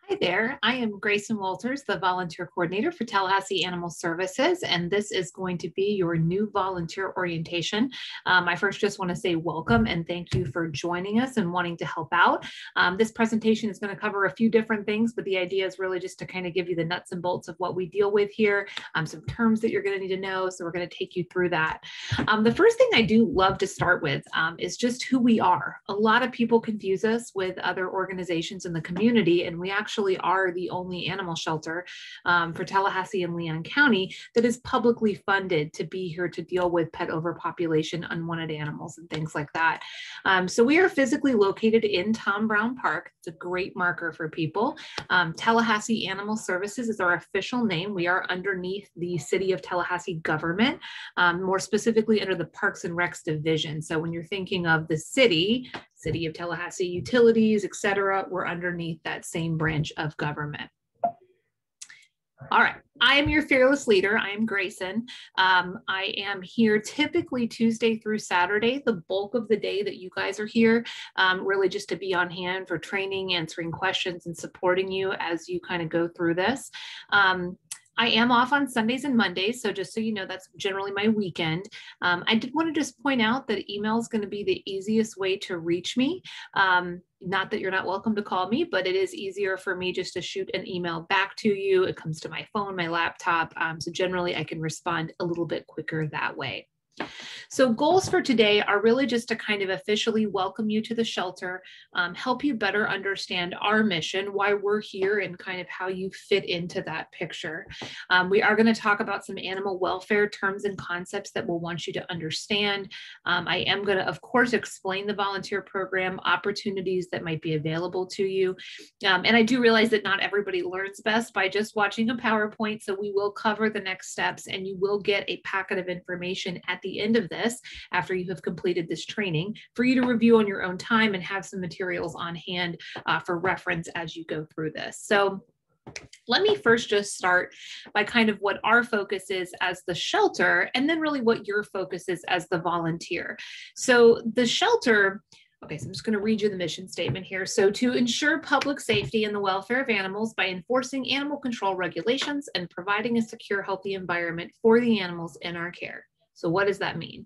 Hi there, I am Grayson Walters, the volunteer coordinator for Tallahassee Animal Services, and this is going to be your new volunteer orientation. I first just want to say welcome and thank you for joining us and wanting to help out. This presentation is going to cover a few different things, but the idea is really just to kind of give you the nuts and bolts of what we deal with here, some terms that you're going to need to know, so we're going to take you through that. The first thing I do love to start with is just who we are. A lot of people confuse us with other organizations in the community, and we actually are the only animal shelter for Tallahassee and Leon County that is publicly funded to be here to deal with pet overpopulation, unwanted animals, and things like that. So we are physically located in Tom Brown Park. It's a great marker for people. Tallahassee Animal Services is our official name. We are underneath the City of Tallahassee government, more specifically under the Parks and Recs division. So when you're thinking of the city of Tallahassee utilities, et cetera, we're underneath that same branch of government. All right, I am your fearless leader. I am Grayson. I am here typically Tuesday through Saturday, the bulk of the day that you guys are here, really just to be on hand for training, answering questions, and supporting you as you kind of go through this. I am off on Sundays and Mondays, so just so you know, that's generally my weekend. I did want to just point out that email is going to be the easiest way to reach me. Not that you're not welcome to call me, but it is easier for me just to shoot an email back to you. It comes to my phone, my laptop, so generally I can respond a little bit quicker that way. So goals for today are really just to kind of officially welcome you to the shelter, help you better understand our mission, why we're here, and kind of how you fit into that picture. We are going to talk about some animal welfare terms and concepts that we'll want you to understand. I am going to, of course, explain the volunteer program, opportunities that might be available to you. And I do realize that not everybody learns best by just watching a PowerPoint, so we will cover the next steps and you will get a packet of information at the end of this after you have completed this training for you to review on your own time and have some materials on hand for reference as you go through this. So let me first just start by kind of what our focus is as the shelter, and then really what your focus is as the volunteer. So the shelter, okay, so I'm just going to read you the mission statement here. So to ensure public safety and the welfare of animals by enforcing animal control regulations and providing a secure, healthy environment for the animals in our care. So what does that mean?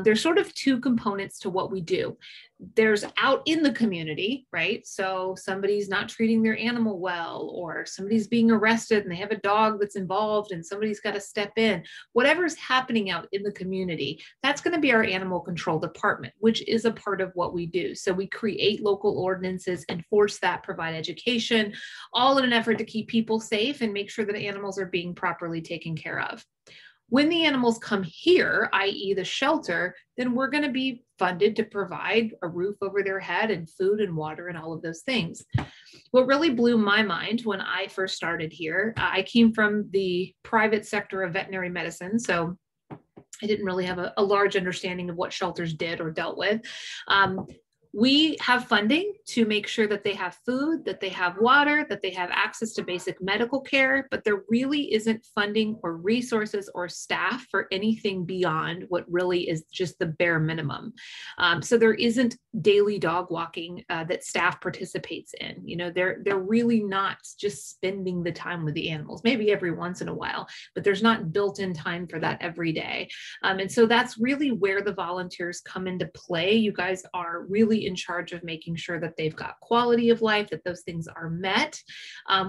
There's sort of two components to what we do. There's out in the community, right? So somebody's not treating their animal well, or somebody's being arrested and they have a dog that's involved and somebody's got to step in. Whatever's happening out in the community, that's going to be our animal control department, which is a part of what we do. So we create local ordinances, enforce that, provide education, all in an effort to keep people safe and make sure that animals are being properly taken care of. When the animals come here, i.e. the shelter, then we're going to be funded to provide a roof over their head and food and water and all of those things. What really blew my mind when I first started here, I came from the private sector of veterinary medicine, so I didn't really have a large understanding of what shelters did or dealt with. We have funding to make sure that they have food, that they have water, that they have access to basic medical care, but there really isn't funding or resources or staff for anything beyond what really is just the bare minimum. So there isn't daily dog walking that staff participates in. You know, they're really not just spending the time with the animals, maybe every once in a while, but there's not built-in time for that every day. And so that's really where the volunteers come into play. You guys are really in charge of making sure that they've got quality of life, that those things are met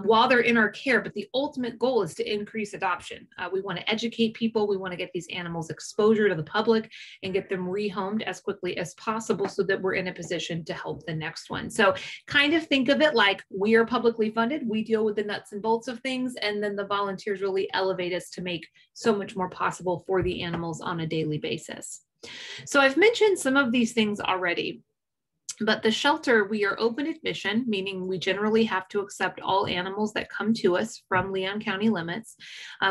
while they're in our care. But the ultimate goal is to increase adoption. We want to educate people. We want to get these animals exposure to the public and get them rehomed as quickly as possible so that we're in a position to help the next one. So kind of think of it like we are publicly funded. We deal with the nuts and bolts of things, and then the volunteers really elevate us to make so much more possible for the animals on a daily basis. So I've mentioned some of these things already. But the shelter, we are open admission, meaning we generally have to accept all animals that come to us from Leon County limits.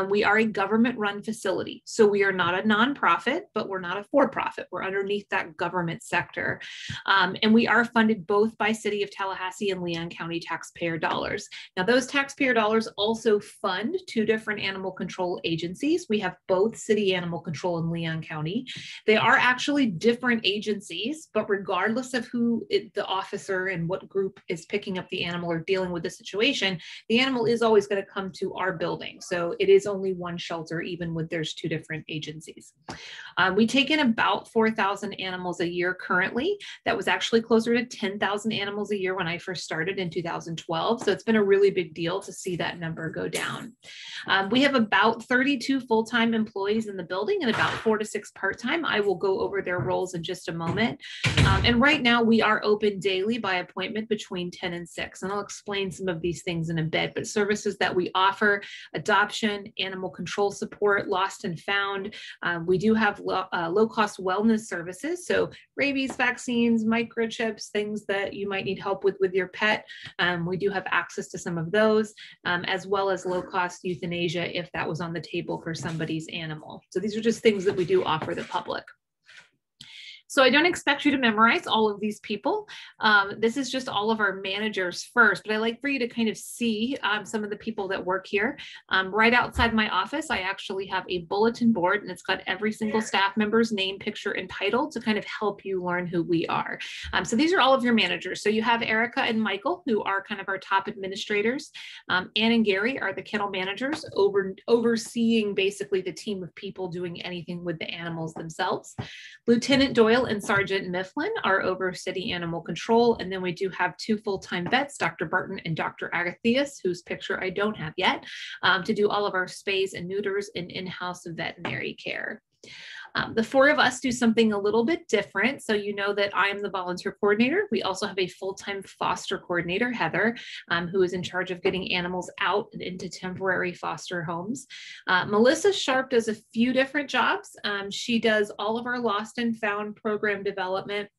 We are a government-run facility, so we are not a nonprofit, but we're not a for-profit. We're underneath that government sector. And we are funded both by City of Tallahassee and Leon County taxpayer dollars. Now, those taxpayer dollars also fund two different animal control agencies. We have both City Animal Control and Leon County. They are actually different agencies, but regardless of who the officer and what group is picking up the animal or dealing with the situation, the animal is always going to come to our building. So it is only one shelter, even when there's two different agencies. We take in about 4,000 animals a year currently. That was actually closer to 10,000 animals a year when I first started in 2012. So it's been a really big deal to see that number go down. We have about 32 full-time employees in the building and about 4 to 6 part-time. I will go over their roles in just a moment. And right now we are open daily by appointment between 10 and 6. And I'll explain some of these things in a bit, but services that we offer: adoption, animal control support, lost and found. We do have low-cost wellness services. So rabies vaccines, microchips, things that you might need help with your pet. We do have access to some of those, as well as low-cost euthanasia if that was on the table for somebody's animal. So these are just things that we do offer the public. So I don't expect you to memorize all of these people. This is just all of our managers first, but I like for you to kind of see some of the people that work here. Right outside my office, I actually have a bulletin board, and it's got every single staff member's name, picture, and title to kind of help you learn who we are. So these are all of your managers. So you have Erica and Michael, who are kind of our top administrators. Ann and Gary are the kennel managers, overseeing basically the team of people doing anything with the animals themselves. Lieutenant Doyle and Sergeant Mifflin are over city animal control. And then we do have 2 full-time vets, Dr. Barton and Dr. Agathias, whose picture I don't have yet, to do all of our spays and neuters and in-house veterinary care. The 4 of us do something a little bit different. So you know that I am the volunteer coordinator. We also have a full-time foster coordinator, Heather, who is in charge of getting animals out and into temporary foster homes. Melissa Sharp does a few different jobs. She does all of our lost and found program development.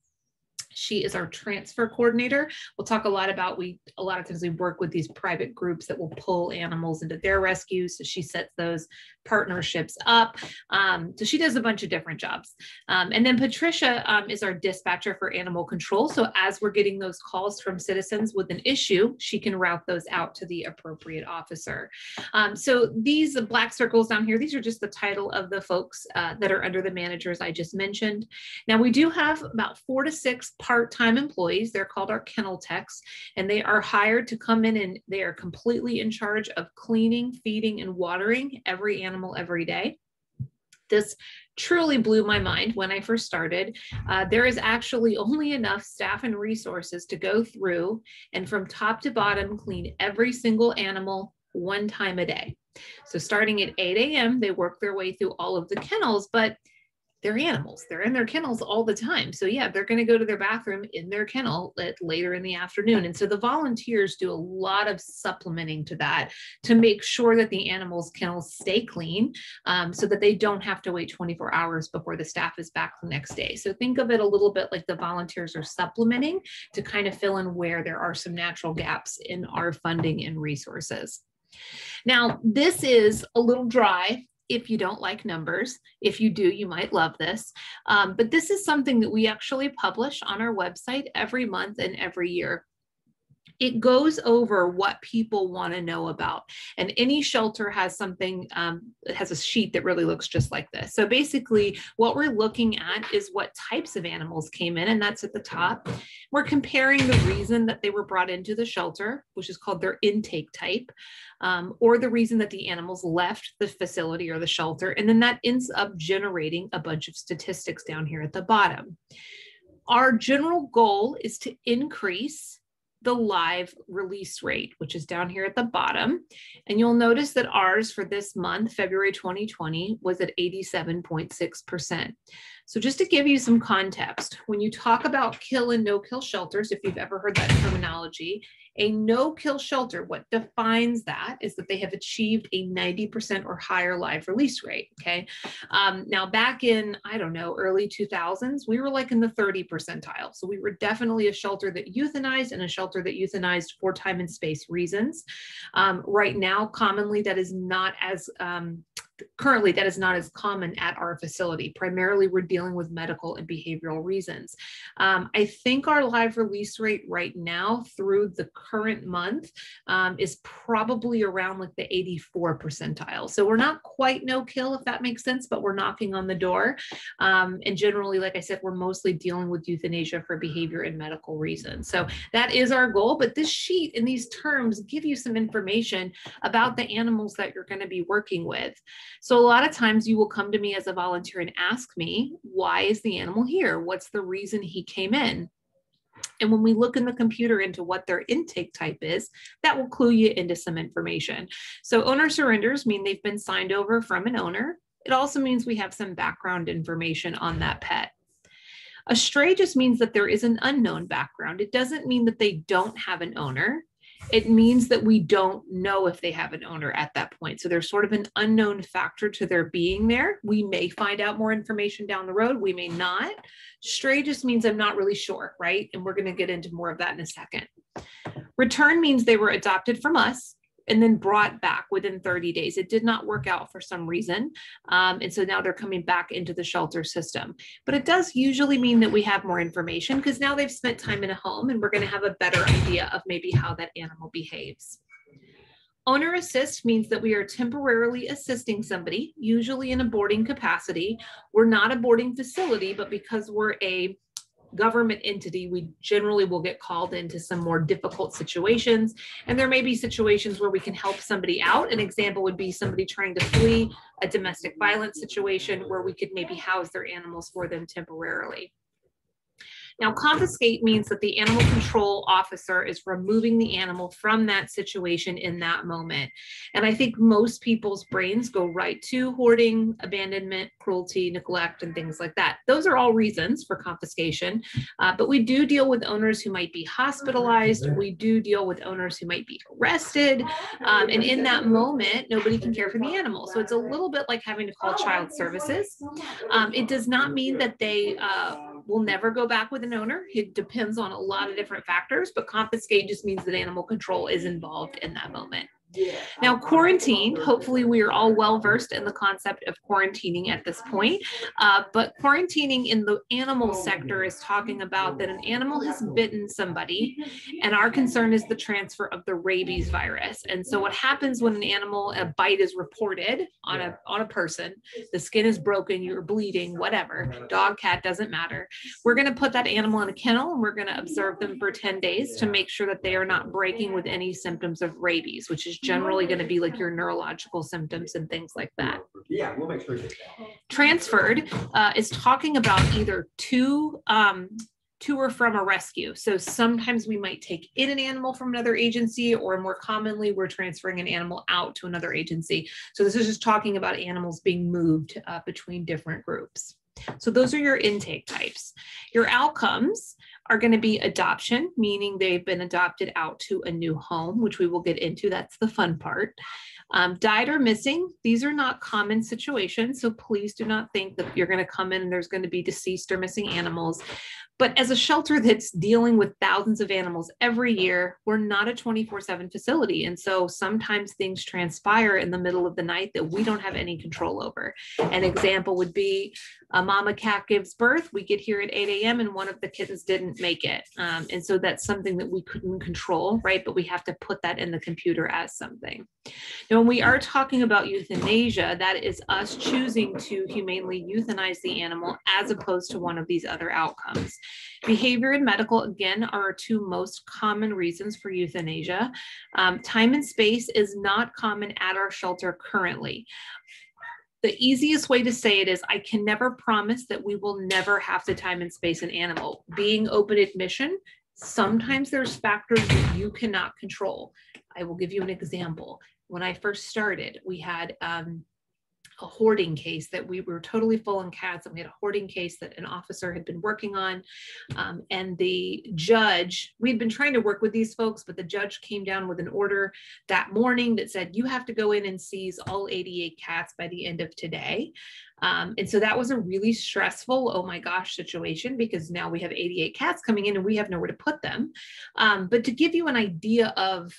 She is our transfer coordinator. We'll talk a lot about, a lot of times we work with these private groups that will pull animals into their rescues. So she sets those partnerships up. So she does a bunch of different jobs. And then Patricia is our dispatcher for animal control. So as we're getting those calls from citizens with an issue, she can route those out to the appropriate officer. So these black circles down here, these are just the title of the folks that are under the managers I just mentioned. Now we do have about 4 to 6 part-time employees. They're called our kennel techs, and they are hired to come in and they are completely in charge of cleaning, feeding, and watering every animal every day. This truly blew my mind when I first started. There is actually only enough staff and resources to go through and from top to bottom clean every single animal 1 time a day. So starting at 8 a.m., they work their way through all of the kennels, but they're animals. They're in their kennels all the time. So yeah, they're going to go to their bathroom in their kennel later in the afternoon. And so the volunteers do a lot of supplementing to that to make sure that the animals' kennels stay clean, so that they don't have to wait 24 hours before the staff is back the next day. So think of it a little bit like the volunteers are supplementing to kind of fill in where there are some natural gaps in our funding and resources. Now, this is a little dry if you don't like numbers. If you do, you might love this. But this is something that we actually publish on our website every month and every year. It goes over what people want to know about. And any shelter has something, it has a sheet that really looks just like this. So basically what we're looking at is what types of animals came in, and that's at the top. We're comparing the reason that they were brought into the shelter, which is called their intake type, or the reason that the animals left the facility or the shelter. And then that ends up generating a bunch of statistics down here at the bottom. Our general goal is to increase the live release rate, which is down here at the bottom. And you'll notice that ours for this month, February 2020, was at 87.6%. So just to give you some context, when you talk about kill and no-kill shelters, if you've ever heard that terminology, a no-kill shelter, what defines that is that they have achieved a 90% or higher live release rate, okay? Now back in, I don't know, early 2000s, we were like in the 30 percentile. So we were definitely a shelter that euthanized and a shelter that euthanized for time and space reasons. Right now, commonly that is not as currently that is not as common at our facility. Primarily, we're dealing with medical and behavioral reasons. I think our live release rate right now through the current month is probably around like the 84 percentile. So we're not quite no kill, if that makes sense, but we're knocking on the door. And generally, like I said, we're mostly dealing with euthanasia for behavior and medical reasons. So that is our goal. But this sheet and these terms give you some information about the animals that you're going to be working with. So a lot of times you will come to me as a volunteer and ask me, why is the animal here? What's the reason he came in? And when we look in the computer into what their intake type is, that will clue you into some information. So owner surrenders mean they've been signed over from an owner. It also means we have some background information on that pet. A stray just means that there is an unknown background. It doesn't mean that they don't have an owner. It means that we don't know if they have an owner at that point. So there's sort of an unknown factor to their being there. We may find out more information down the road. We may not. Stray just means I'm not really sure, right? And we're going to get into more of that in a second. Return means they were adopted from us and then brought back within 30 days. It did not work out for some reason. And so now they're coming back into the shelter system. But it does usually mean that we have more information because now they've spent time in a home and we're going to have a better idea of maybe how that animal behaves. Owner assist means that we are temporarily assisting somebody, usually in a boarding capacity. We're not a boarding facility, but because we're a government entity, we generally will get called into some more difficult situations. And there may be situations where we can help somebody out. An example would be somebody trying to flee a domestic violence situation where we could maybe house their animals for them temporarily. Now, confiscate means that the animal control officer is removing the animal from that situation in that moment. And I think most people's brains go right to hoarding, abandonment, cruelty, neglect, and things like that. Those are all reasons for confiscation. But we do deal with owners who might be hospitalized. We do deal with owners who might be arrested. And in that moment, nobody can care for the animal. So it's a little bit like having to call child services. It does not mean that they will never go back with an owner. It depends on a lot of different factors, but confiscate just means that animal control is involved in that moment. Now, quarantine, hopefully we are all well versed in the concept of quarantining at this point, but quarantining in the animal sector is talking about that an animal has bitten somebody, and our concern is the transfer of the rabies virus. And so what happens when a bite is reported on a person, the skin is broken, you're bleeding, whatever, dog, cat, doesn't matter. We're going to put that animal in a kennel and we're going to observe them for 10 days to make sure that they are not breaking with any symptoms of rabies, which is generally going to be like your neurological symptoms and things like that. Yeah, we'll make sure. Transferred is talking about either to or from a rescue. So sometimes we might take in an animal from another agency, or more commonly, we're transferring an animal out to another agency. So this is just talking about animals being moved between different groups. So those are your intake types. Your outcomes are going to be adoption, meaning they've been adopted out to a new home, which we will get into. That's the fun part. Died or missing, these are not common situations. So please do not think that you're going to come in and there's going to be deceased or missing animals. But as a shelter that's dealing with thousands of animals every year, we're not a 24/7 facility. And so sometimes things transpire in the middle of the night that we don't have any control over. An example would be a mama cat gives birth. We get here at 8 a.m. and one of the kittens didn't make it. And so that's something that we couldn't control, right? But we have to put that in the computer as something. Now, when we are talking about euthanasia, that is us choosing to humanely euthanize the animal as opposed to one of these other outcomes. Behavior and medical, again, are our two most common reasons for euthanasia. Time and space is not common at our shelter currently. The easiest way to say it is I can never promise that we will never have to time and space an animal. Being open admission, sometimes there's factors that you cannot control. I will give you an example. When I first started, we had a hoarding case that we were totally full in cats, and we had a hoarding case that an officer had been working on. And the judge, we'd been trying to work with these folks, but the judge came down with an order that morning that said, you have to go in and seize all 88 cats by the end of today. And so that was a really stressful, oh my gosh, situation, because now we have 88 cats coming in and we have nowhere to put them. But to give you an idea of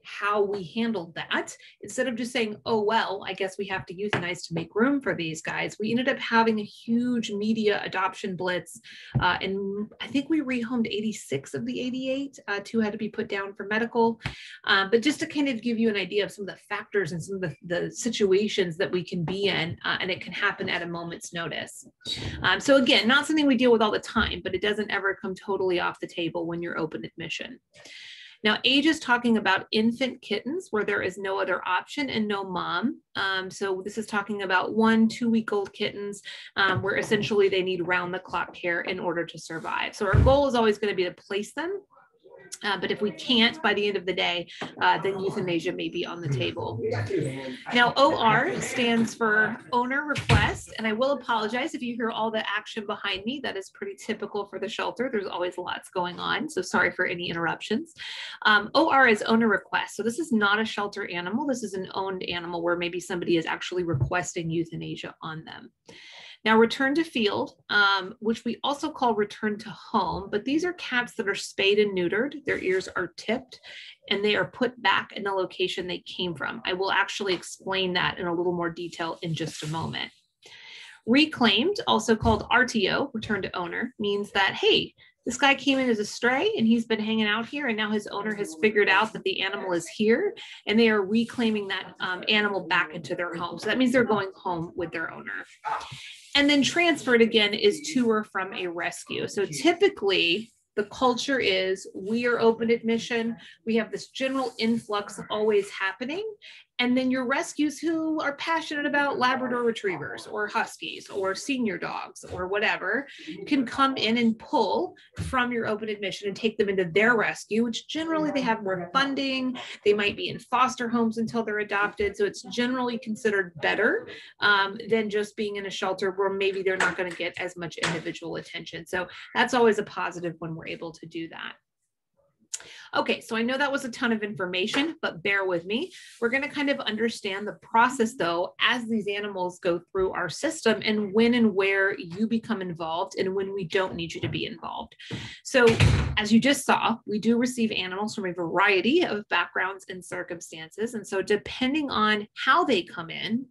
how we handled that. Instead of just saying, oh, well, I guess we have to euthanize to make room for these guys, we ended up having a huge media adoption blitz. And I think we rehomed 86 of the 88. 2 had to be put down for medical. But just to kind of give you an idea of some of the factors and some of the situations that we can be in, and it can happen at a moment's notice. So again, not something we deal with all the time, but it doesn't ever come totally off the table when you're open admission. Now, age is talking about infant kittens where there is no other option and no mom. So this is talking about 1-2 week old kittens where essentially they need round the clock care in order to survive. So our goal is always going to be to place them. But if we can't by the end of the day, then euthanasia may be on the table. Now, OR stands for owner request. And I will apologize if you hear all the action behind me. That is pretty typical for the shelter. There's always lots going on. So sorry for any interruptions. OR is owner request. So this is not a shelter animal. This is an owned animal where maybe somebody is actually requesting euthanasia on them. Now, return to field, which we also call return to home, but these are cats that are spayed and neutered. Their ears are tipped and they are put back in the location they came from. I will actually explain that in a little more detail in just a moment. Reclaimed, also called RTO, return to owner, means that, hey, this guy came in as a stray and he's been hanging out here and now his owner has figured out that the animal is here and they are reclaiming that animal back into their home. So that means they're going home with their owner. And then transferred again is to or from a rescue. So typically the culture is we are open admission. We have this general influx always happening. And then your rescues who are passionate about Labrador retrievers or Huskies or senior dogs or whatever can come in and pull from your open admission and take them into their rescue, which generally they have more funding. They might be in foster homes until they're adopted. So it's generally considered better than just being in a shelter where maybe they're not going to get as much individual attention. So that's always a positive when we're able to do that. Okay, so I know that was a ton of information, but bear with me. We're going to kind of understand the process, though, as these animals go through our system and when and where you become involved and when we don't need you to be involved. So as you just saw, we do receive animals from a variety of backgrounds and circumstances. And so depending on how they come in,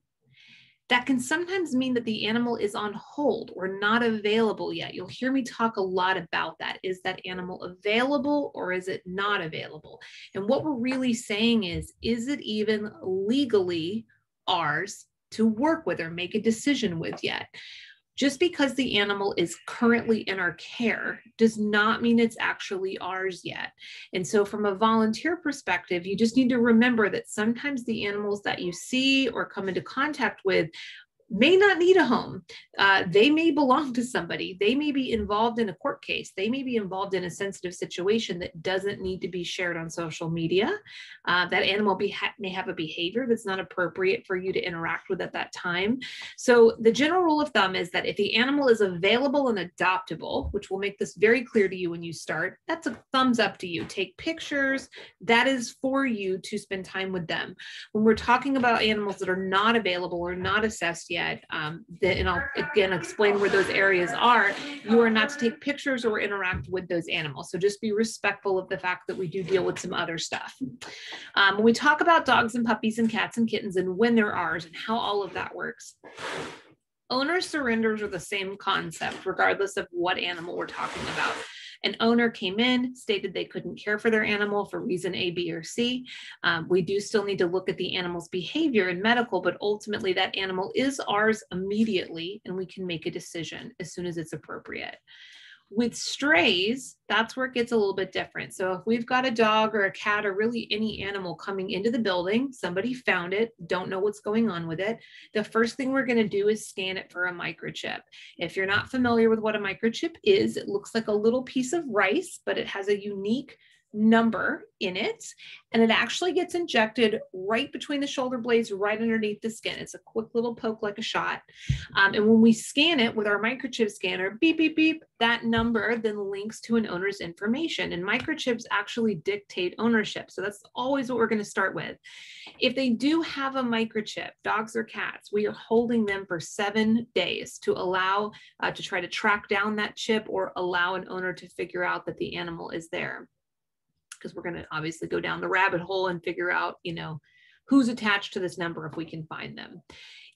that can sometimes mean that the animal is on hold or not available yet. You'll hear me talk a lot about that. Is that animal available or is it not available? And what we're really saying is it even legally ours to work with or make a decision with yet? Just because the animal is currently in our care does not mean it's actually ours yet. And so from a volunteer perspective, you just need to remember that sometimes the animals that you see or come into contact with may not need a home. They may belong to somebody. They may be involved in a court case. They may be involved in a sensitive situation that doesn't need to be shared on social media. That animal may have a behavior that's not appropriate for you to interact with at that time. So the general rule of thumb is that if the animal is available and adoptable, which will make this very clear to you when you start, that's a thumbs up to you. Take pictures. That is for you to spend time with them. When we're talking about animals that are not available or not assessed yet, and I'll again explain where those areas are, you are not to take pictures or interact with those animals. So just be respectful of the fact that we do deal with some other stuff. When we talk about dogs and puppies and cats and kittens and when they're ours and how all of that works, owner surrenders are the same concept regardless of what animal we're talking about. An owner came in, stated they couldn't care for their animal for reason A, B, or C. We do still need to look at the animal's behavior in medical, but ultimately that animal is ours immediately, and we can make a decision as soon as it's appropriate. With strays, that's where it gets a little bit different. So if we've got a dog or a cat or really any animal coming into the building, somebody found it, don't know what's going on with it, the first thing we're going to do is scan it for a microchip. If you're not familiar with what a microchip is, it looks like a little piece of rice, but it has a unique number in it, and it actually gets injected right between the shoulder blades, right underneath the skin. It's a quick little poke like a shot. And when we scan it with our microchip scanner, beep, beep, beep, that number then links to an owner's information. And microchips actually dictate ownership. So that's always what we're going to start with. If they do have a microchip, dogs or cats, we are holding them for 7 days to allow to try to track down that chip or allow an owner to figure out that the animal is there. because we're going to obviously go down the rabbit hole and figure out, who's attached to this number if we can find them.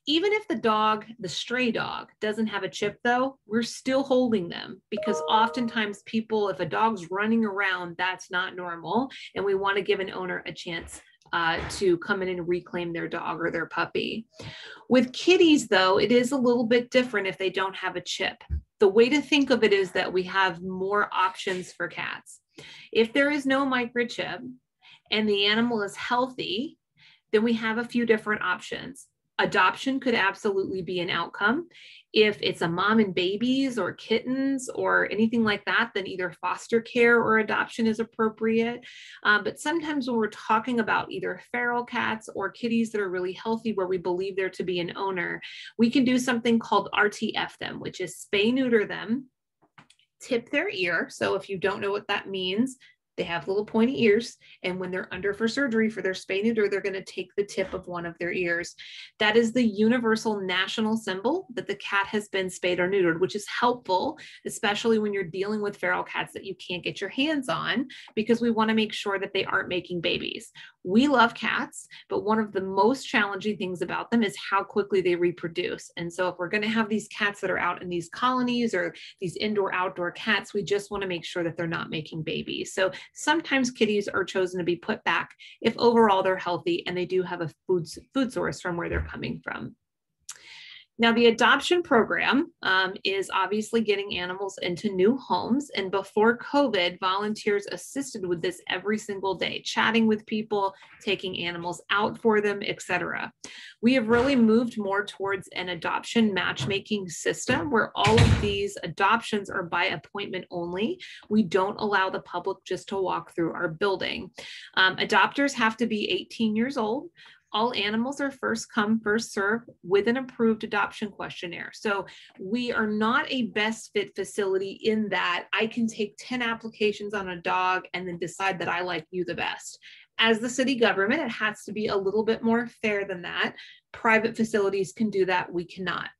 Even if the dog, the stray dog, doesn't have a chip though, we're still holding them, because oftentimes people, if a dog's running around, that's not normal. And we want to give an owner a chance to come in and reclaim their dog or their puppy. With kitties though, it is a little bit different if they don't have a chip. The way to think of it is that we have more options for cats. If there is no microchip and the animal is healthy, then we have a few different options. Adoption could absolutely be an outcome. If it's a mom and babies or kittens or anything like that, then either foster care or adoption is appropriate. But sometimes when we're talking about either feral cats or kitties that are really healthy, where we believe there to be an owner, we can do something called RTF them, which is spay neuter them, tip their ear. So if you don't know what that means, they have little pointy ears, and when they're under for surgery for their spay neuter, they're going to take the tip of one of their ears. That is the universal national symbol that the cat has been spayed or neutered, which is helpful, especially when you're dealing with feral cats that you can't get your hands on, because we want to make sure that they aren't making babies. We love cats, but one of the most challenging things about them is how quickly they reproduce. And so if we're going to have these cats that are out in these colonies or these indoor-outdoor cats, we just want to make sure that they're not making babies. So sometimes kitties are chosen to be put back if overall they're healthy and they do have a food source from where they're coming from. Now, the adoption program is obviously getting animals into new homes. And before COVID, volunteers assisted with this every single day, chatting with people, taking animals out for them, etc. We have really moved more towards an adoption matchmaking system where all of these adoptions are by appointment only. We don't allow the public just to walk through our building. Adopters have to be 18 years old. All animals are first come, first serve with an approved adoption questionnaire. So we are not a best fit facility in that I can take 10 applications on a dog and then decide that I like you the best. As the city government, it has to be a little bit more fair than that. Private facilities can do that, we cannot.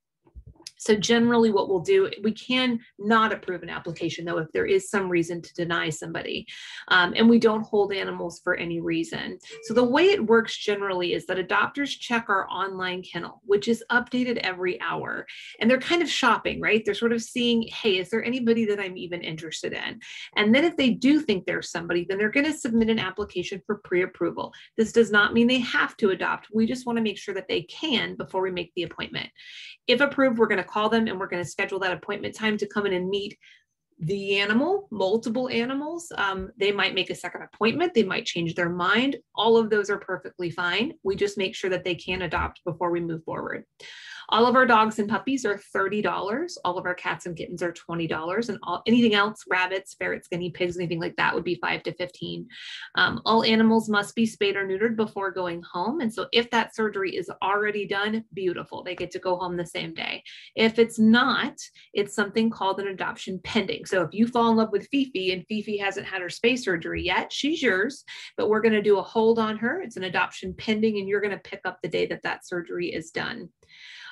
So generally what we'll do, we can not approve an application though, if there is some reason to deny somebody, and we don't hold animals for any reason. So the way it works generally is that adopters check our online kennel, which is updated every hour, and they're kind of shopping, right? They're sort of seeing, hey, is there anybody that I'm even interested in? And then if they do think there's somebody, then they're going to submit an application for pre-approval. This does not mean they have to adopt. We just want to make sure that they can before we make the appointment. If approved, we're going to call them and we're going to schedule that appointment time to come in and meet the animal, multiple animals. They might make a second appointment. They might change their mind. All of those are perfectly fine. We just make sure that they can adopt before we move forward. All of our dogs and puppies are $30. All of our cats and kittens are $20, and anything else, rabbits, ferrets, guinea pigs, anything like that would be $5 to $15. All animals must be spayed or neutered before going home. And so if that surgery is already done, beautiful. They get to go home the same day. If it's not, it's something called an adoption pending. So if you fall in love with Fifi and Fifi hasn't had her spay surgery yet, she's yours, but we're going to do a hold on her. It's an adoption pending, and you're going to pick up the day that that surgery is done.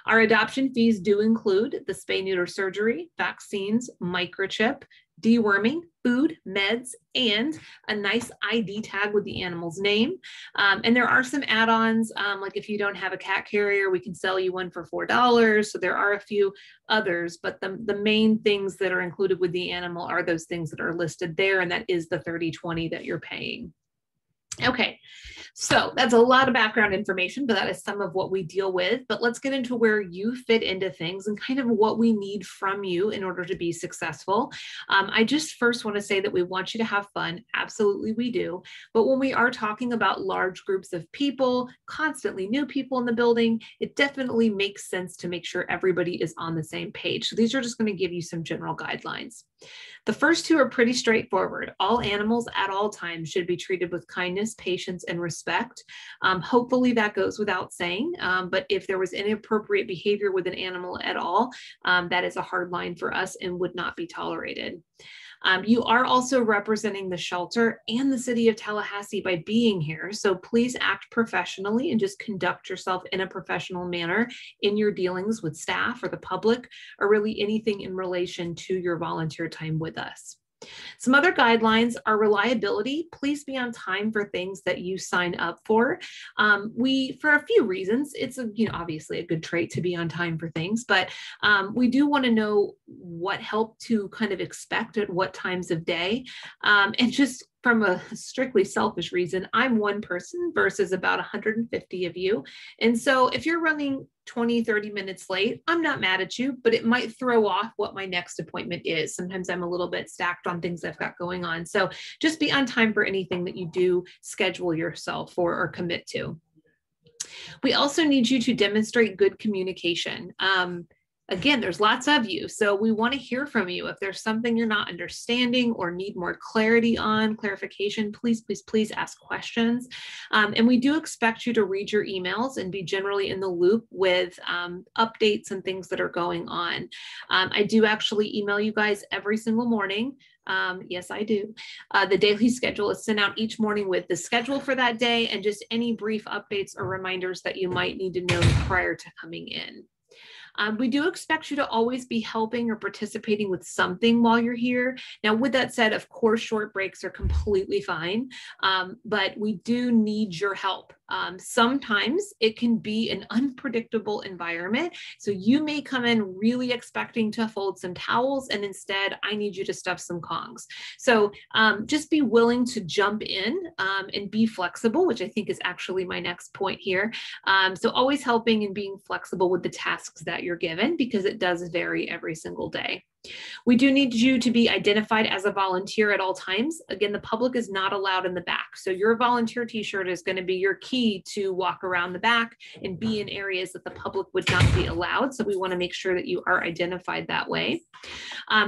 Our adoption fees do include the spay neuter surgery, vaccines, microchip, deworming, food, meds, and a nice ID tag with the animal's name. And there are some add-ons, like if you don't have a cat carrier, we can sell you one for $4. So there are a few others, but the main things that are included with the animal are those things that are listed there, and that is the $30.20 that you're paying. Okay, so that's a lot of background information, but that is some of what we deal with. But let's get into where you fit into things and kind of what we need from you in order to be successful. I just first want to say that we want you to have fun. Absolutely, we do. But when we are talking about large groups of people, constantly new people in the building, it definitely makes sense to make sure everybody is on the same page. So these are just going to give you some general guidelines. The first two are pretty straightforward. All animals at all times should be treated with kindness, patience, and respect. Hopefully that goes without saying, but if there was inappropriate behavior with an animal at all, that is a hard line for us and would not be tolerated. You are also representing the shelter and the city of Tallahassee by being here. So please act professionally and just conduct yourself in a professional manner in your dealings with staff or the public, or really anything in relation to your volunteer time with us. Some other guidelines are reliability. Please be on time for things that you sign up for. For a few reasons, it's obviously a good trait to be on time for things, but we do want to know what help to kind of expect at what times of day. And just from a strictly selfish reason, I'm one person versus about 150 of you. And so if you're running 20, 30 minutes late, I'm not mad at you, but it might throw off what my next appointment is. Sometimes I'm a little bit stacked on things I've got going on. So just be on time for anything that you do schedule yourself for or commit to. We also need you to demonstrate good communication. Again, there's lots of you, so we want to hear from you. If there's something you're not understanding or need more clarification, please ask questions. And we do expect you to read your emails and be generally in the loop with updates and things that are going on. I do actually email you guys every single morning. Yes, I do. The daily schedule is sent out each morning with the schedule for that day and just any brief updates or reminders that you might need to know prior to coming in. We do expect you to always be helping or participating with something while you're here. Now, with that said, of course, short breaks are completely fine, but we do need your help. Sometimes it can be an unpredictable environment. So you may come in really expecting to fold some towels, and instead I need you to stuff some Kongs. So just be willing to jump in and be flexible, which I think is actually my next point here. So always helping and being flexible with the tasks that you're given, because it does vary every single day. We do need you to be identified as a volunteer at all times. Again, the public is not allowed in the back. So your volunteer t-shirt is going to be your key to walk around the back and be in areas that the public would not be allowed. So we want to make sure that you are identified that way.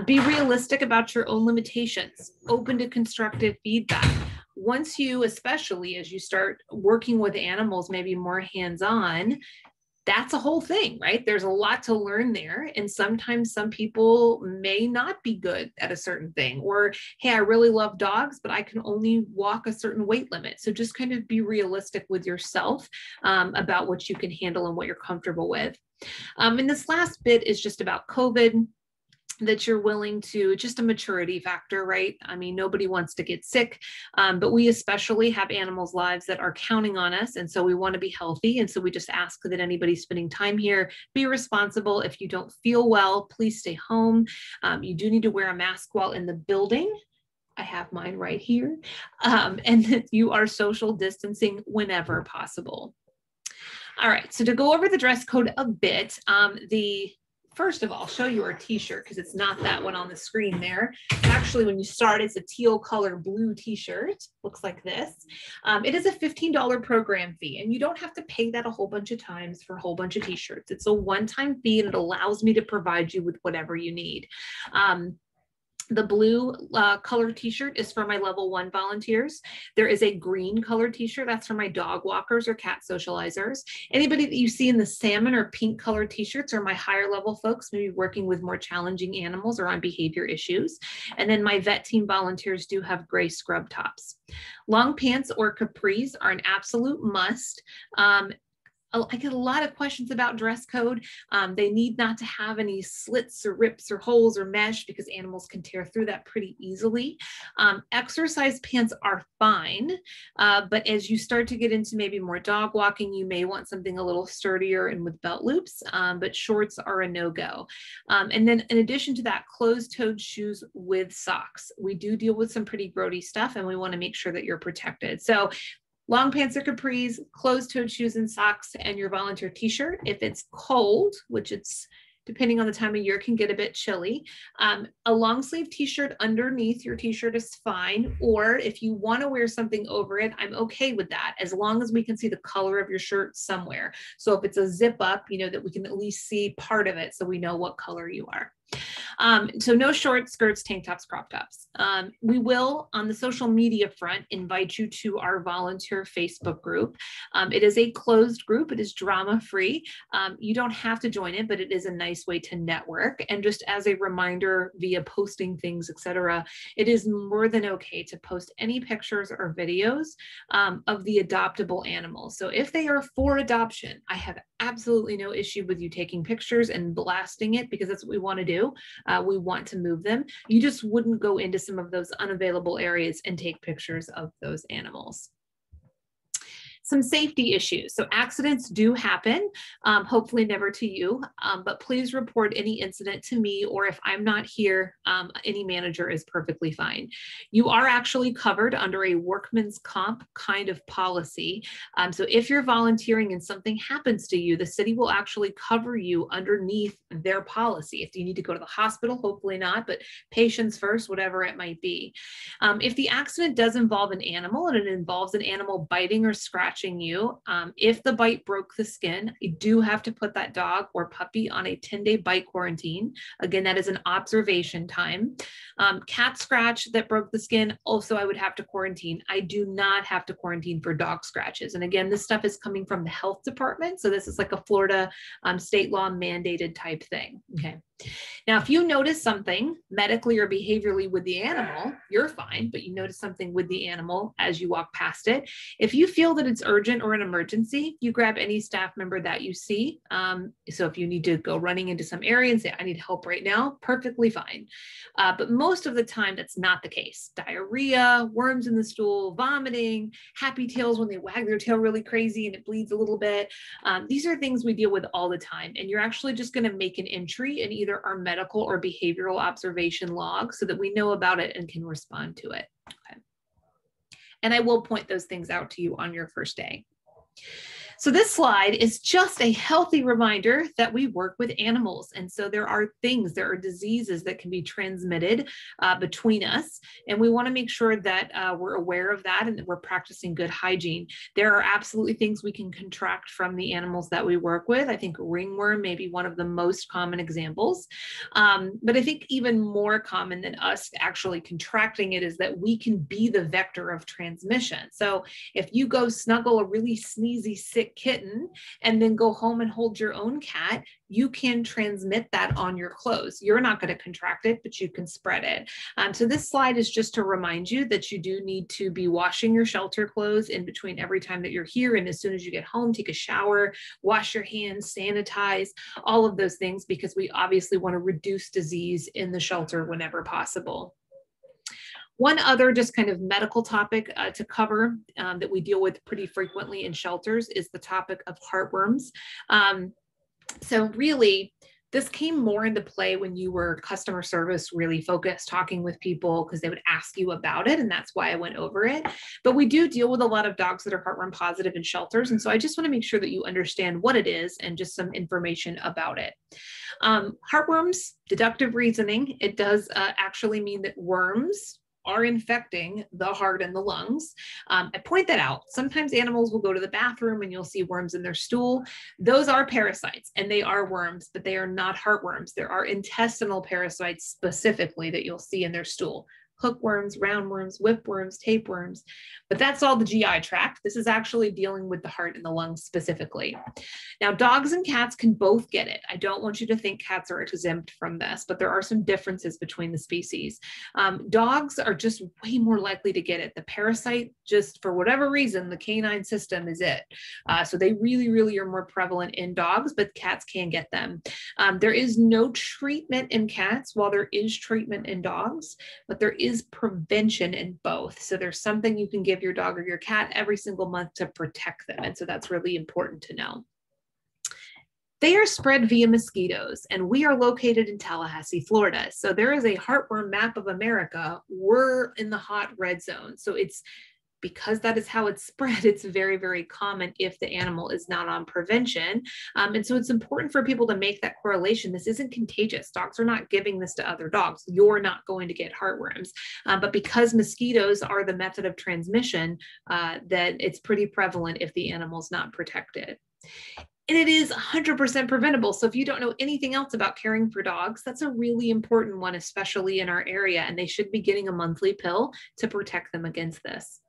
Be realistic about your own limitations, open to constructive feedback. Once you, especially as you start working with animals, maybe more hands-on, that's a whole thing, right? There's a lot to learn there. And sometimes some people may not be good at a certain thing, or, hey, I really love dogs, but I can only walk a certain weight limit. So just kind of be realistic with yourself about what you can handle and what you're comfortable with. And this last bit is just about COVID, that you're willing to, just a maturity factor, right? I mean, nobody wants to get sick, but we especially have animals' lives that are counting on us. And so we want to be healthy. And so we just ask that anybody spending time here be responsible. If you don't feel well, please stay home. You do need to wear a mask while in the building. I have mine right here. And that you are social distancing whenever possible. All right, so to go over the dress code a bit, first of all, show you our t-shirt because it's not that one on the screen there. Actually, when you start, it's a teal color blue t-shirt. Looks like this. It is a $15 program fee, and you don't have to pay that a whole bunch of times for a whole bunch of t-shirts. It's a one-time fee, and it allows me to provide you with whatever you need. The blue color t-shirt is for my level 1 volunteers. There is a green color t-shirt that's for my dog walkers or cat socializers. Anybody that you see in the salmon or pink color t-shirts are my higher level folks, maybe working with more challenging animals or on behavior issues. And then my vet team volunteers do have gray scrub tops. Long pants or capris are an absolute must. I get a lot of questions about dress code. They need not to have any slits or rips or holes or mesh because animals can tear through that pretty easily. Exercise pants are fine, but as you start to get into maybe more dog walking, you may want something a little sturdier and with belt loops, but shorts are a no-go. And then in addition to that, closed-toed shoes with socks. We do deal with some pretty grody stuff, and we want to make sure that you're protected. So long pants or capris, closed-toed shoes and socks, and your volunteer t-shirt. If it's cold, which it's depending on the time of year, can get a bit chilly. A long sleeve t-shirt underneath your t-shirt is fine. Or if you want to wear something over it, I'm okay with that, as long as we can see the color of your shirt somewhere. So if it's a zip up, you know, that we can at least see part of it so we know what color you are. So no shorts, skirts, tank tops, crop tops. We will, on the social media front, invite you to our volunteer Facebook group. It is a closed group. It is drama-free. You don't have to join it, but it is a nice way to network. And just as a reminder via posting things, etc., it is more than okay to post any pictures or videos of the adoptable animals. So if they are for adoption, I have absolutely no issue with you taking pictures and blasting it, because that's what we want to do. do. We want to move them. You just wouldn't go into some of those unavailable areas and take pictures of those animals. Some safety issues. So accidents do happen, hopefully never to you, but please report any incident to me, or if I'm not here, any manager is perfectly fine. You are actually covered under a workman's comp kind of policy. So if you're volunteering and something happens to you, the city will actually cover you underneath their policy. If you need to go to the hospital, hopefully not, but patients first, whatever it might be. If the accident does involve an animal and it involves an animal biting or scratching you, if the bite broke the skin, you do have to put that dog or puppy on a 10-day bite quarantine. Again, that is an observation time. Cat scratch that broke the skin, also I would have to quarantine. I do not have to quarantine for dog scratches. And again, this stuff is coming from the health department. So this is like a Florida state law mandated type thing. Okay. Now, if you notice something medically or behaviorally with the animal, you're fine, but you notice something with the animal as you walk past it. If you feel that it's urgent or an emergency, you grab any staff member that you see. So if you need to go running into some area and say, I need help right now, perfectly fine. But most of the time, that's not the case. Diarrhea, worms in the stool, vomiting, happy tails when they wag their tail really crazy and it bleeds a little bit. These are things we deal with all the time. And you're actually just going to make an entry in either our medical or behavioral observation log so that we know about it and can respond to it. Okay. And I will point those things out to you on your first day. So this slide is just a healthy reminder that we work with animals. And so there are diseases that can be transmitted between us. And we want to make sure that we're aware of that and that we're practicing good hygiene. There are absolutely things we can contract from the animals that we work with. I think ringworm may be one of the most common examples. But I think even more common than us actually contracting it is that we can be the vector of transmission. So if you go snuggle a really sneezy, sick kitten and then go home and hold your own cat, you can transmit that on your clothes. You're not going to contract it, but you can spread it. So this slide is just to remind you that you do need to be washing your shelter clothes in between every time that you're here. And as soon as you get home, take a shower, wash your hands, sanitize, all of those things, because we obviously want to reduce disease in the shelter whenever possible. One other just kind of medical topic to cover that we deal with pretty frequently in shelters is the topic of heartworms. So really, this came more into play when you were customer service really focused, talking with people because they would ask you about it, and that's why I went over it. But we do deal with a lot of dogs that are heartworm positive in shelters, and so I just want to make sure that you understand what it is and just some information about it. Heartworms, deductive reasoning, it does actually mean that worms are infecting the heart and the lungs. I point that out. Sometimes animals will go to the bathroom and you'll see worms in their stool. Those are parasites and they are worms, but they are not heartworms. There are intestinal parasites specifically that you'll see in their stool. Hookworms, roundworms, whipworms, tapeworms, but that's all the GI tract. This is actually dealing with the heart and the lungs specifically. Now, dogs and cats can both get it. I don't want you to think cats are exempt from this, but there are some differences between the species. Dogs are just way more likely to get it. The parasite, just for whatever reason, the canine system is it. So they really, really are more prevalent in dogs, but cats can get them. There is no treatment in cats while there is treatment in dogs, but there is prevention in both. So there's something you can give your dog or your cat every single month to protect them. And so that's really important to know. They are spread via mosquitoes, and we are located in Tallahassee, Florida. So there is a heartworm map of America. We're in the hot red zone. So it's because that is how it's spread, it's very, very common if the animal is not on prevention. And so it's important for people to make that correlation. This isn't contagious. Dogs are not giving this to other dogs. You're not going to get heartworms. But because mosquitoes are the method of transmission, that it's pretty prevalent if the animal's not protected. And it is 100% preventable. So if you don't know anything else about caring for dogs, that's a really important one, especially in our area. And they should be getting a monthly pill to protect them against this.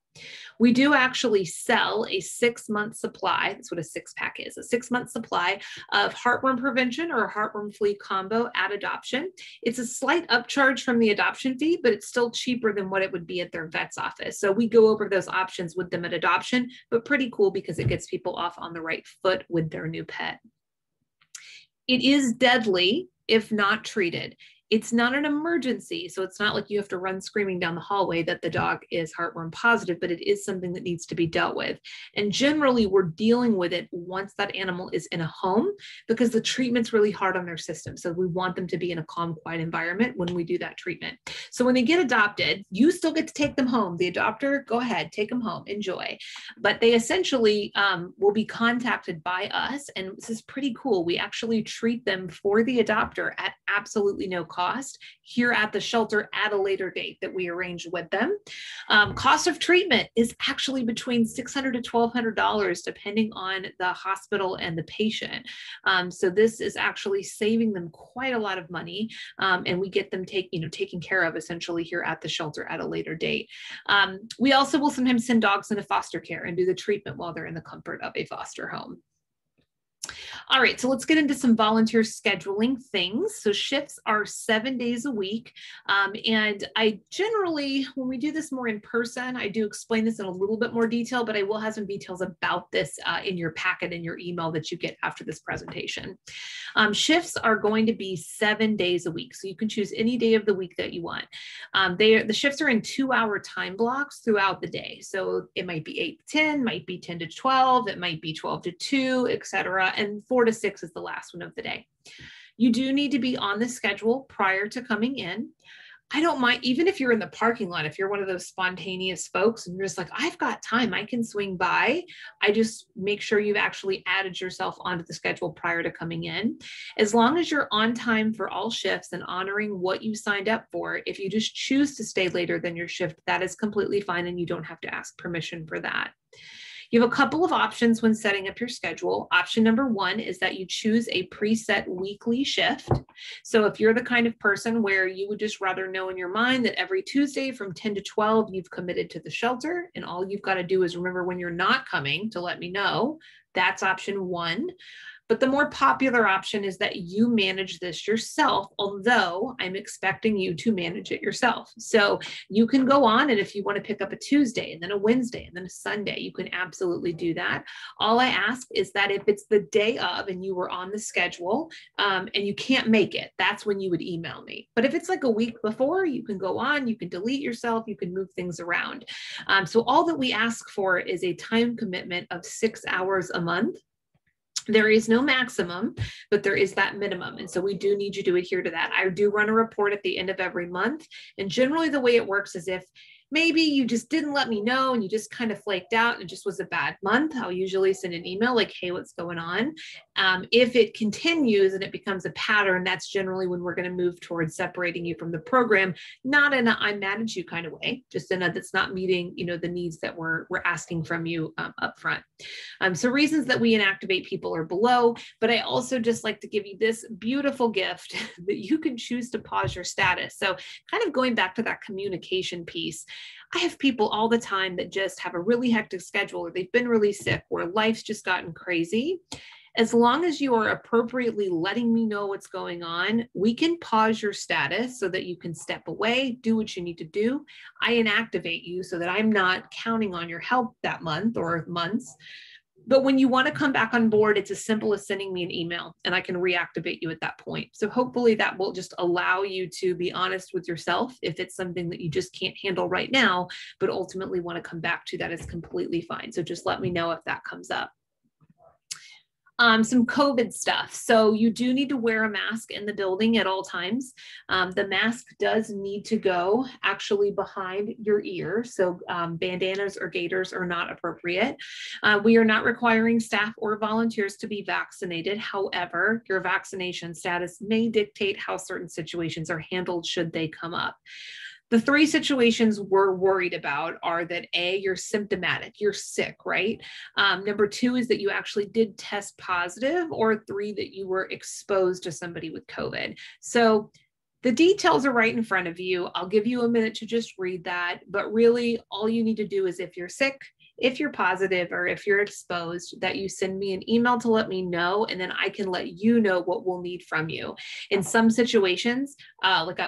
We do actually sell a 6-month supply. That's what a 6-pack is, a 6-month supply of heartworm prevention or a heartworm flea combo at adoption. It's a slight upcharge from the adoption fee, but it's still cheaper than what it would be at their vet's office. So we go over those options with them at adoption, but pretty cool because it gets people off on the right foot with their new pet. It is deadly if not treated. It's not an emergency, so it's not like you have to run screaming down the hallway that the dog is heartworm positive, but it is something that needs to be dealt with. And generally, we're dealing with it once that animal is in a home, because the treatment's really hard on their system. So we want them to be in a calm, quiet environment when we do that treatment. So when they get adopted, you still get to take them home. The adopter, go ahead, take them home, enjoy. But they essentially will be contacted by us, and this is pretty cool. We actually treat them for the adopter at absolutely no cost here at the shelter at a later date that we arrange with them. Cost of treatment is actually between $600 to $1,200 depending on the hospital and the patient. So this is actually saving them quite a lot of money, and we get them taken care of essentially here at the shelter at a later date. We also will sometimes send dogs into foster care and do the treatment while they're in the comfort of a foster home. All right, so let's get into some volunteer scheduling things. So shifts are 7 days a week. And I generally, when we do this more in person, I do explain this in a little bit more detail, but I will have some details about this in your packet, in your email that you get after this presentation. Shifts are going to be 7 days a week. So you can choose any day of the week that you want. The shifts are in 2-hour time blocks throughout the day. So it might be 8 to 10, might be 10 to 12, it might be 12 to 2, etc. And 4 to 6 is the last one of the day. You do need to be on the schedule prior to coming in. I don't mind, even if you're in the parking lot, if you're one of those spontaneous folks and you're just like, I've got time, I can swing by. I just make sure you've actually added yourself onto the schedule prior to coming in. As long as you're on time for all shifts and honoring what you signed up for, if you just choose to stay later than your shift, that is completely fine and you don't have to ask permission for that. You have a couple of options when setting up your schedule. Option number one is that you choose a preset weekly shift. So if you're the kind of person where you would just rather know in your mind that every Tuesday from 10 to 12, you've committed to the shelter, and all you've got to do is remember when you're not coming to let me know, that's option one. But the more popular option is that you manage this yourself, although I'm expecting you to manage it yourself. So you can go on, and if you want to pick up a Tuesday and then a Wednesday and then a Sunday, you can absolutely do that. All I ask is that if it's the day of and you were on the schedule and you can't make it, that's when you would email me. But if it's like a week before, you can go on, you can delete yourself, you can move things around. So all that we ask for is a time commitment of 6 hours a month. There is no maximum, but there is that minimum. And so we do need you to adhere to that. I do run a report at the end of every month. And generally the way it works is if maybe you just didn't let me know and you just kind of flaked out and it just was a bad month, I'll usually send an email like, hey, what's going on? If it continues and it becomes a pattern, that's generally when we're going to move towards separating you from the program, not in a I'm mad at you kind of way, just in a that's not meeting, the needs that we're asking from you up front. So reasons that we inactivate people are below, but I also just like to give you this beautiful gift that you can choose to pause your status. So kind of going back to that communication piece, I have people all the time that just have a really hectic schedule or they've been really sick or life's just gotten crazy. As long as you are appropriately letting me know what's going on, we can pause your status so that you can step away, do what you need to do. I inactivate you so that I'm not counting on your help that month or months. But when you want to come back on board, it's as simple as sending me an email and I can reactivate you at that point. So hopefully that will just allow you to be honest with yourself. If it's something that you just can't handle right now, but ultimately want to come back to, that is completely fine. So just let me know if that comes up. Some COVID stuff. So you do need to wear a mask in the building at all times. The mask does need to go actually behind your ear. So bandanas or gaiters are not appropriate. We are not requiring staff or volunteers to be vaccinated. However, your vaccination status may dictate how certain situations are handled should they come up. The 3 situations we're worried about are that A, you're symptomatic, you're sick, right? Number 2 is that you actually did test positive, or 3, that you were exposed to somebody with COVID. So the details are right in front of you. I'll give you a minute to just read that, but really all you need to do is if you're sick, if you're positive or if you're exposed, that you send me an email to let me know, and then I can let you know what we'll need from you. In some situations,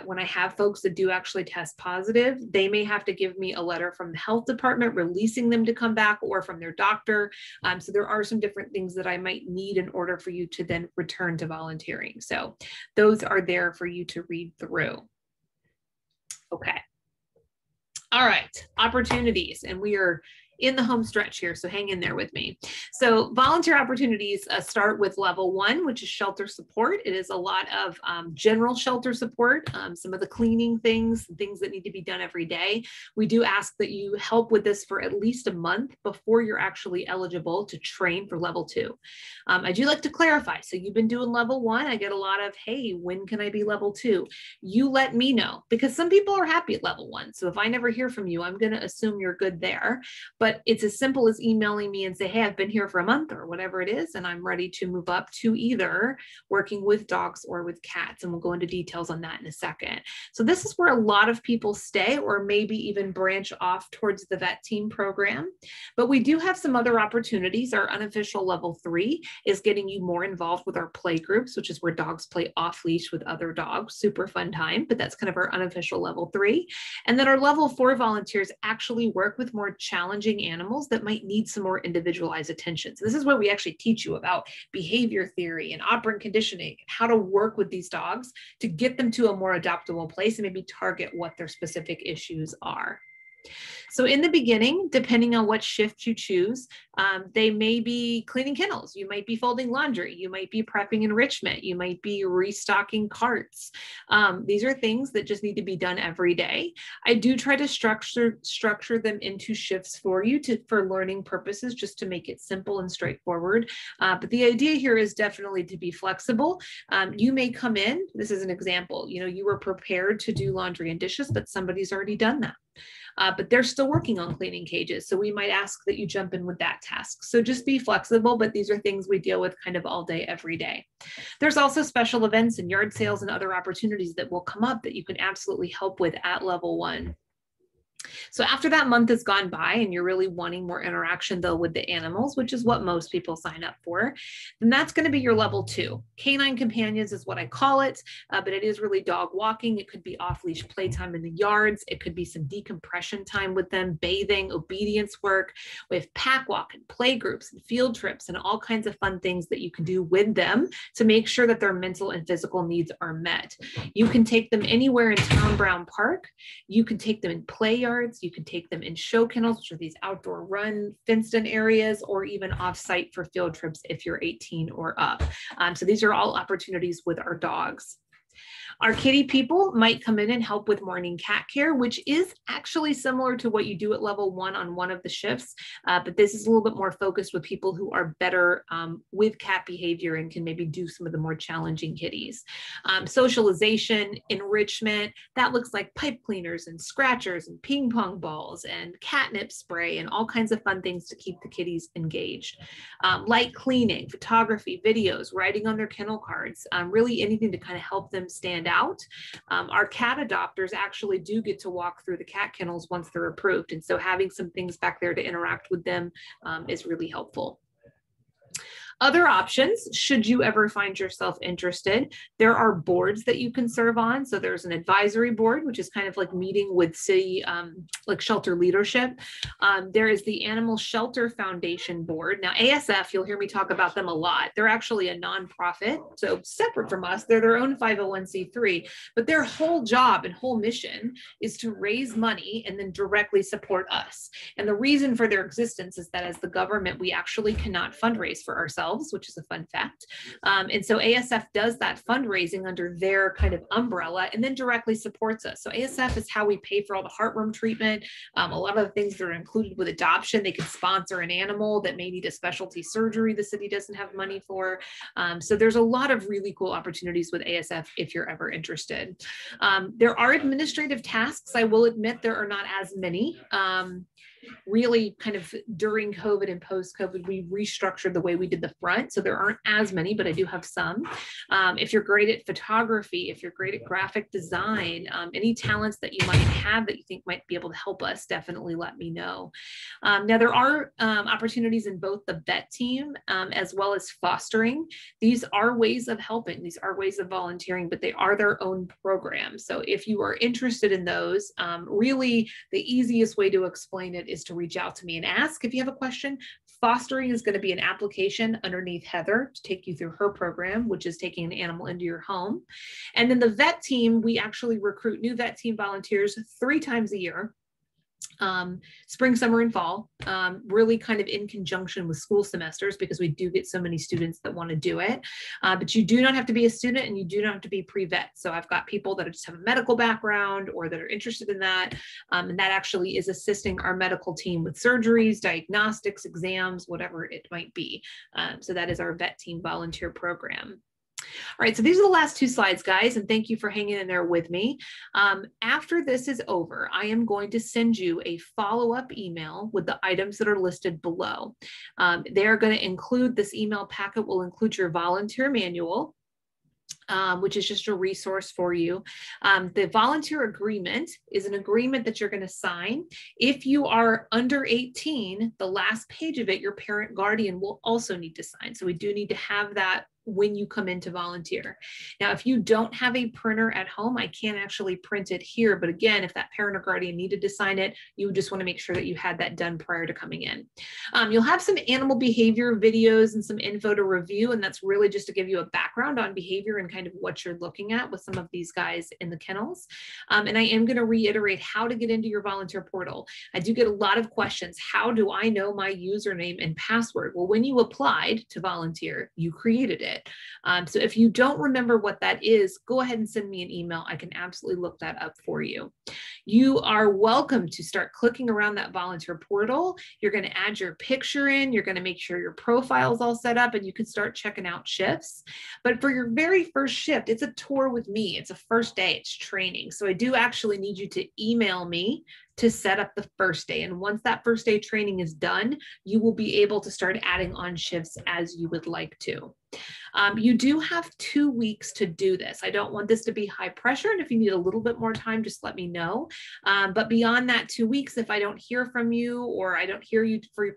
when I have folks that do actually test positive, they may have to give me a letter from the health department releasing them to come back, or from their doctor. So there are some different things that I might need in order for you to then return to volunteering. So those are there for you to read through. Okay. All right, opportunities, and we are in the home stretch here, so hang in there with me. So volunteer opportunities start with level 1, which is shelter support. It is a lot of general shelter support, some of the cleaning things that need to be done every day. We do ask that you help with this for at least a month before you're actually eligible to train for level 2. I do like to clarify, so you've been doing level 1, I get a lot of, hey, when can I be level 2? You let me know, because some people are happy at level 1. So if I never hear from you, I'm going to assume you're good there. But it's as simple as emailing me and say, hey, I've been here for a month or whatever it is, and I'm ready to move up to either working with dogs or with cats. And we'll go into details on that in a second. So this is where a lot of people stay, or maybe even branch off towards the vet team program. But we do have some other opportunities. Our unofficial level 3 is getting you more involved with our play groups, which is where dogs play off leash with other dogs. Super fun time, but that's kind of our unofficial level 3. And then our level 4 volunteers actually work with more challenging animals that might need some more individualized attention. So this is where we actually teach you about behavior theory and operant conditioning, how to work with these dogs to get them to a more adoptable place and maybe target what their specific issues are. So in the beginning, depending on what shift you choose, they may be cleaning kennels, you might be folding laundry, you might be prepping enrichment, you might be restocking carts. These are things that just need to be done every day. I do try to structure them into shifts for you for learning purposes, just to make it simple and straightforward. But the idea here is definitely to be flexible. You may come in, this is an example, you were prepared to do laundry and dishes, but somebody's already done that. But they're still working on cleaning cages. So we might ask that you jump in with that task. So just be flexible, but these are things we deal with kind of all day, every day. There's also special events and yard sales and other opportunities that will come up that you can absolutely help with at level 1. So after that month has gone by and you're really wanting more interaction though with the animals, which is what most people sign up for, then that's going to be your level 2. Canine companions is what I call it, but it is really dog walking. It could be off-leash playtime in the yards. It could be some decompression time with them, bathing, obedience work. We have pack walk and play groups and field trips and all kinds of fun things that you can do with them to make sure that their mental and physical needs are met. You can take them anywhere in Tom Brown Park. You can take them in play yards. You can take them in show kennels, which are these outdoor run fenced-in areas, or even off-site for field trips if you're 18 or up. So these are all opportunities with our dogs. Our kitty people might come in and help with morning cat care, which is actually similar to what you do at level 1 on one of the shifts, but this is a little bit more focused with people who are better with cat behavior and can maybe do some of the more challenging kitties. Socialization, enrichment, that looks like pipe cleaners and scratchers and ping pong balls and catnip spray and all kinds of fun things to keep the kitties engaged. Light cleaning, photography, videos, writing on their kennel cards, really anything to kind of help them stand out. Our cat adopters actually do get to walk through the cat kennels once they're approved. And so having some things back there to interact with them is really helpful. Other options, should you ever find yourself interested, there are boards that you can serve on. So there's an advisory board, which is kind of like meeting with city, like shelter leadership. There is the Animal Shelter Foundation board. Now ASF, you'll hear me talk about them a lot. They're actually a nonprofit, so separate from us. They're their own 501c3, but their whole job and whole mission is to raise money and then directly support us. And the reason for their existence is that as the government, we actually cannot fundraise for ourselves, which is a fun fact. And so ASF does that fundraising under their kind of umbrella and then directly supports us. So ASF is how we pay for all the heartworm treatment. A lot of the things that are included with adoption, they could sponsor an animal that may need a specialty surgery the city doesn't have money for. So there's a lot of really cool opportunities with ASF if you're ever interested. There are administrative tasks. I will admit there are not as many. really kind of during COVID and post-COVID, we restructured the way we did the front. So there aren't as many, but I do have some. If you're great at photography, if you're great at graphic design, any talents that you might have that you think might be able to help us, definitely let me know. Now, there are opportunities in both the vet team as well as fostering. These are ways of helping. These are ways of volunteering, but they are their own programs. So if you are interested in those, really the easiest way to explain it is to reach out to me and ask if you have a question. Fostering is going to be an application underneath Heather to take you through her program, which is taking an animal into your home. And then the vet team, we actually recruit new vet team volunteers 3 times a year. Spring, summer, and fall, really kind of in conjunction with school semesters, because we do get so many students that want to do it. But you do not have to be a student, and you do not have to be pre-vet. So I've got people that just have a medical background or that are interested in that. And that actually is assisting our medical team with surgeries, diagnostics, exams, whatever it might be. So that is our vet team volunteer program. All right, so these are the last 2 slides, guys, and thank you for hanging in there with me. After this is over, I am going to send you a follow-up email with the items that are listed below. They're going to include, this email packet will include your volunteer manual, which is just a resource for you. The volunteer agreement is an agreement that you're going to sign. If you are under 18, the last page of it, your parent guardian will also need to sign. So we do need to have that when you come in to volunteer. Now, if you don't have a printer at home, I can't actually print it here. But again, if that parent or guardian needed to sign it, you would just want to make sure that you had that done prior to coming in. You'll have some animal behavior videos and some info to review. And that's really just to give you a background on behavior and kind of what you're looking at with some of these guys in the kennels. And I am going to reiterate how to get into your volunteer portal. I do get a lot of questions. How do I know my username and password? Well, when you applied to volunteer, you created it. So if you don't remember what that is, go ahead and send me an email. I can absolutely look that up for you. You are welcome to start clicking around that volunteer portal. You're going to add your picture in. You're going to make sure your profile is all set up, and you can start checking out shifts. But for your very first shift, it's a tour with me. It's a first day. It's training. So I do actually need you to email me to set up the first day. And once that first day training is done, you will be able to start adding on shifts as you would like to. You do have 2 weeks to do this. I don't want this to be high pressure. And if you need a little bit more time, just let me know. But beyond that 2 weeks, if I don't hear from you or I don't hear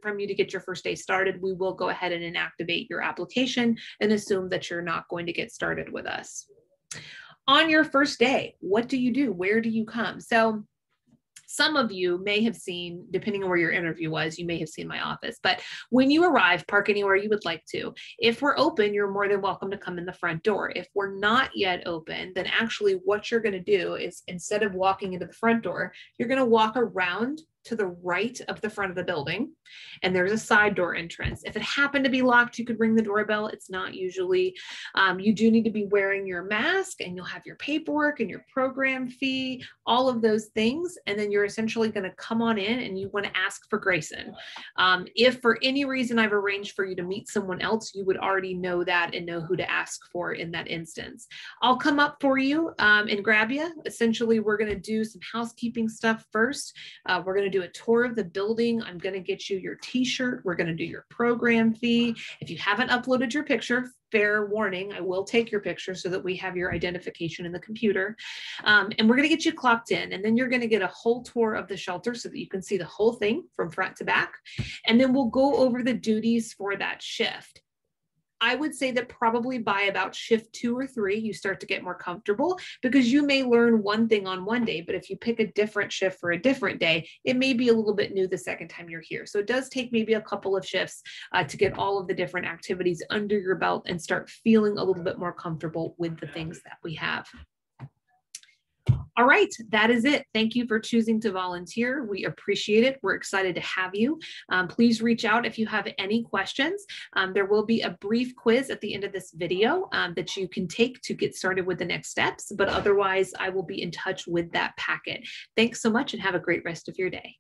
from you to get your first day started, we will go ahead and inactivate your application and assume that you're not going to get started with us. On your first day, what do you do? Where do you come? So some of you may have seen, depending on where your interview was, you may have seen my office. But when you arrive, park anywhere you would like to. If we're open, you're more than welcome to come in the front door. If we're not yet open, then actually what you're going to do is, instead of walking into the front door, you're going to walk around to the right of the front of the building, and there's a side door entrance. If it happened to be locked, you could ring the doorbell. It's not usually. You do need to be wearing your mask, and you'll have your paperwork and your program fee, all of those things. And then you're essentially going to come on in and you want to ask for Grayson. If for any reason I've arranged for you to meet someone else, you would already know that and know who to ask for in that instance. I'll come up for you and grab you. Essentially, we're going to do some housekeeping stuff first. We're going to do a tour of the building. I'm going to get you your t-shirt. We're going to do your program fee. If you haven't uploaded your picture, fair warning, I will take your picture so that we have your identification in the computer. And we're going to get you clocked in, and then you're going to get a whole tour of the shelter so that you can see the whole thing from front to back. And then we'll go over the duties for that shift. I would say that probably by about shift 2 or 3, you start to get more comfortable, because you may learn one thing on one day, but if you pick a different shift for a different day, it may be a little bit new the second time you're here. So it does take maybe a couple of shifts to get all of the different activities under your belt and start feeling a little bit more comfortable with the things that we have. All right, that is it. Thank you for choosing to volunteer. We appreciate it. We're excited to have you. Please reach out if you have any questions. There will be a brief quiz at the end of this video that you can take to get started with the next steps, but otherwise I will be in touch with that packet. Thanks so much and have a great rest of your day.